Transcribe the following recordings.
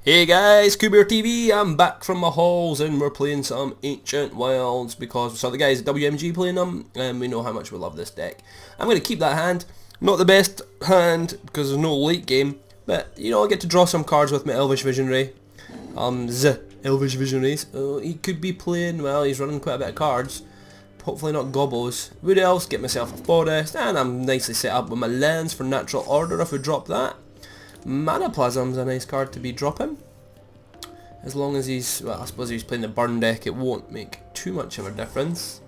Hey guys, Kubeer TV, I'm back from my halls and we're playing some Ancient Wilds because we saw the guys at WMG playing them and we know how much we love this deck. I'm going to keep that hand. Not the best hand because there's no late game, but you know, I get to draw some cards with my Elvish Visionary. Elvish Visionaries. He could be playing, well, he's running quite a bit of cards. Hopefully not gobos. Wood Elves, get myself a forest, and I'm nicely set up with my lands for natural order if we drop that. Mana Plasm's a nice card to be dropping. As long as he's, well, I suppose if he's playing the burn deck it won't make too much of a difference.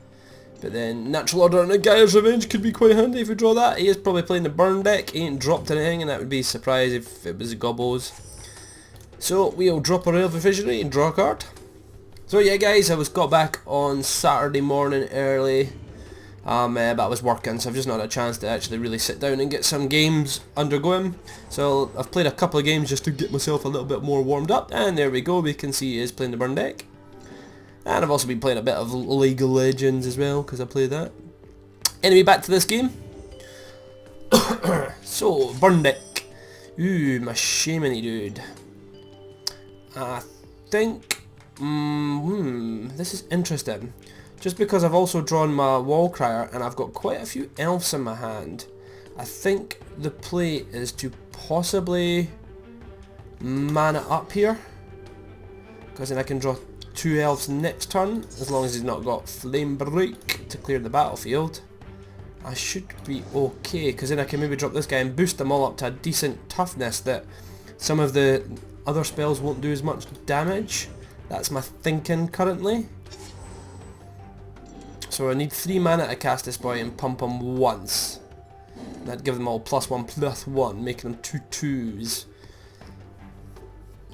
But then Natural Order and a Gaia's Revenge could be quite handy if we draw that. He is probably playing the burn deck, he ain't dropped anything, and that would be a surprise if it was gobos. So we'll drop our Elvish Visionary and draw a card. So yeah guys, got back on Saturday morning early. But I was working, so I've just not had a chance to actually really sit down and get some games undergoing. So I've played a couple of games just to get myself a little bit more warmed up, and there we go, we can see he is playing the burn deck. And I've also been playing a bit of League of Legends as well, because I play that. Anyway, back to this game. So, burn deck. Ooh, my Shaman-y dude. I think, this is interesting. Just because I've also drawn my Wallcrier and I've got quite a few elves in my hand, I think the play is to possibly mana up here, because then I can draw 2 elves next turn, as long as he's not got Flame Break to clear the battlefield. I should be okay, because then I can maybe drop this guy and boost them all up to a decent toughness that some of the other spells won't do as much damage. That's my thinking currently. So I need 3 mana to cast this boy and pump him once. That'd give them all +1/+1, making them 2 2s.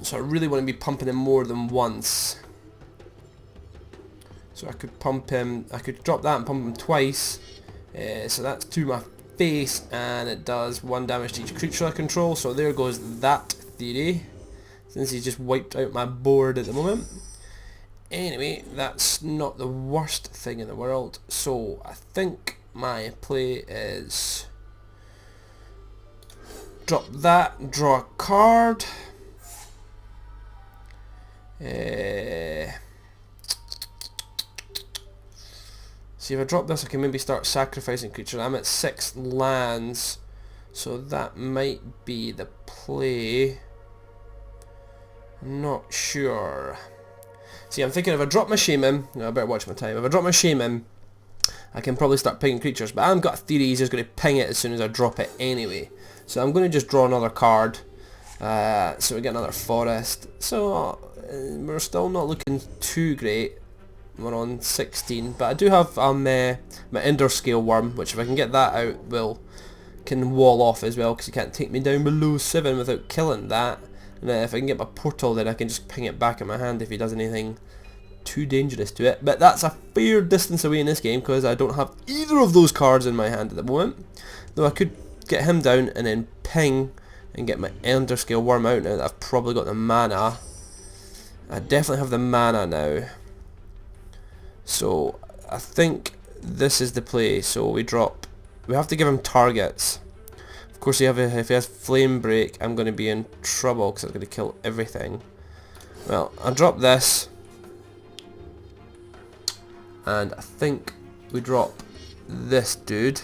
So I really want to be pumping him more than once. So I could pump him, I could drop that and pump him twice. So that's to my face, and it does 1 damage to each creature I control. So there goes that theory, since he's just wiped out my board at the moment. Anyway, that's not the worst thing in the world. So I think my play is drop that, draw a card. See, if I drop this I can maybe start sacrificing creatures. I'm at 6 lands, so that might be the play. I'm not sure. See, I'm thinking if I drop my Shaman, no, I better watch my time. If I drop my Shaman, I can probably start pinging creatures, but I've got a theory he's just going to ping it as soon as I drop it anyway. So I'm going to just draw another card, so we get another forest. So we're still not looking too great. We're on 16, but I do have my Ender Scale Worm, which if I can get that out, can wall off as well, because he can't take me down below 7 without killing that. And if I can get my portal, then I can just ping it back in my hand if he does anything too dangerous to it. But that's a fair distance away in this game, because I don't have either of those cards in my hand at the moment. Though I could get him down and then ping and get my Ender Scale Worm out now that I've probably got the mana. I definitely have the mana now. So I think this is the play. So we have to give him targets. Of course, if he has Flame Break, I'm going to be in trouble because it's going to kill everything. Well, I'll drop this, and I think we drop this dude.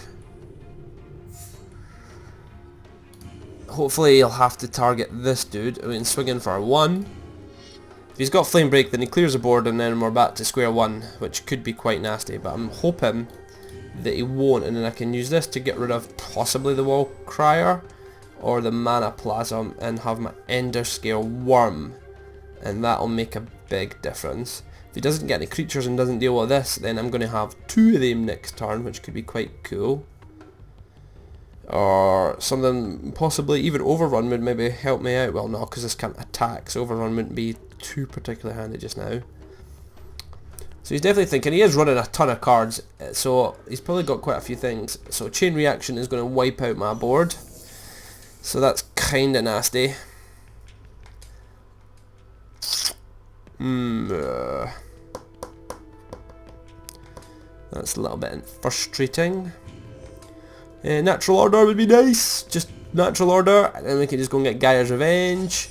Hopefully he'll have to target this dude. I mean, swing in for 1. If he's got Flame Break, then he clears the board, and then we're back to square 1, which could be quite nasty, but I'm hoping that he won't, and then I can use this to get rid of possibly the Wallcrier or the Mana Plasm and have my Ender Scale Worm, and that'll make a big difference. If he doesn't get any creatures and doesn't deal with this, then I'm going to have 2 of them next turn, which could be quite cool. Or something, possibly even Overrun would maybe help me out. Well, no, because this can't attack, so Overrun wouldn't be too particularly handy just now. So he's definitely thinking, he is running a ton of cards, so he's probably got quite a few things. So Chain Reaction is going to wipe out my board, so that's kinda nasty. That's a little bit frustrating. Natural Order would be nice, just Natural Order, and then we can just go and get Gaia's Revenge.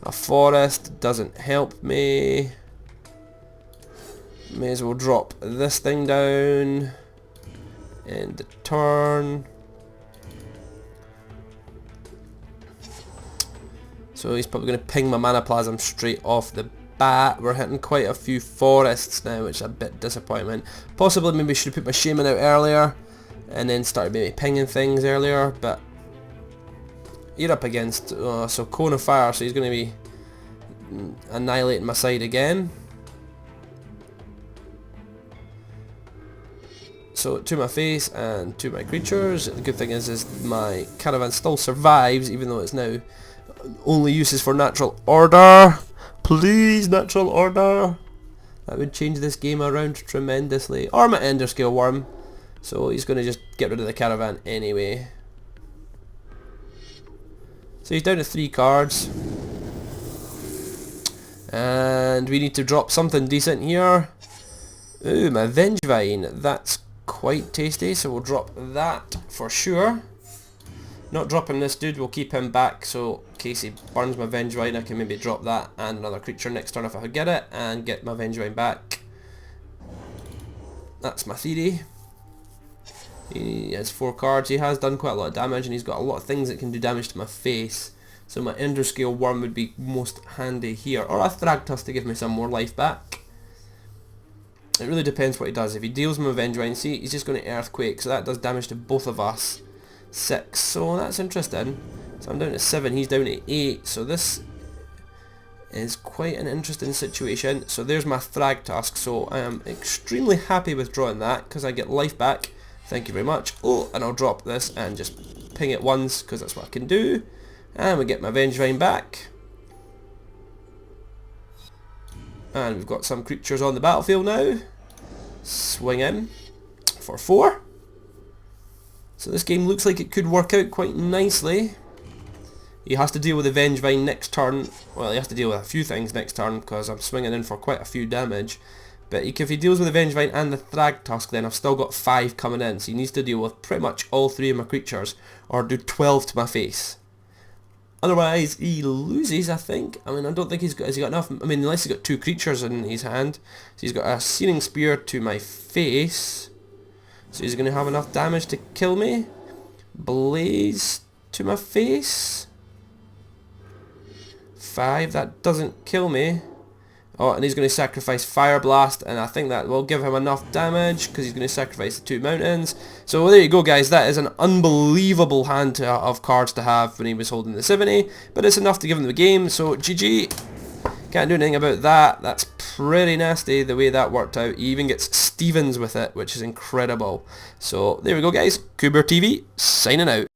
A forest doesn't help me. May as well drop this thing down. End the turn. So he's probably going to ping my Mana Plasm straight off the bat. We're hitting quite a few forests now, which is a bit disappointment. Possibly maybe should have put my Shaman out earlier and then started maybe pinging things earlier, but you're up against so Cone of Fire, so he's going to be annihilating my side again. So to my face and to my creatures. The good thing is my caravan still survives, even though it's now only uses for natural order. Please, natural order. That would change this game around tremendously. Or my Ender Scale Worm. So he's going to just get rid of the caravan anyway. So he's down to 3 cards. And we need to drop something decent here. Ooh, my Vengevine. That's quite tasty, so we'll drop that for sure. Not dropping this dude, we'll keep him back, so in case he burns my Vengevine, I can maybe drop that and another creature next turn if I could get it, and get my Vengevine back. That's my theory. He has 4 cards, he has done quite a lot of damage, and he's got a lot of things that can do damage to my face. So my Ender Scale Worm would be most handy here, or a Thragtusk to give me some more life back. It really depends what he does. If he deals me with Vengevine, see, he's just going to Earthquake, so that does damage to both of us. 6, so that's interesting. So I'm down to 7, he's down to 8, so this is quite an interesting situation. So there's my Thragtusk, so I am extremely happy with drawing that, because I get life back. Thank you very much. Oh, and I'll drop this and just ping it once, because that's what I can do. And we get my Vengevine back. And we've got some creatures on the battlefield now. Swing in for 4. So this game looks like it could work out quite nicely. He has to deal with the Vengevine next turn. Well, he has to deal with a few things next turn because I'm swinging in for quite a few damage. But if he deals with the Vengevine and the Thragtusk, then I've still got 5 coming in. So he needs to deal with pretty much all 3 of my creatures or do 12 to my face. Otherwise, he loses, I think. I mean, I don't think has he got enough. I mean, unless he's got 2 creatures in his hand. So he's got a Searing Spear to my face. So he's going to have enough damage to kill me. Blaze to my face. 5, that doesn't kill me. Oh, and he's going to sacrifice Fire Blast, and I think that will give him enough damage, because he's going to sacrifice the 2 mountains. So there you go, guys. That is an unbelievable hand of cards to have when he was holding the 70, but it's enough to give him the game, so GG. Can't do anything about that. That's pretty nasty the way that worked out. He even gets Stevens with it, which is incredible. So there we go, guys. Kuber TV, signing out.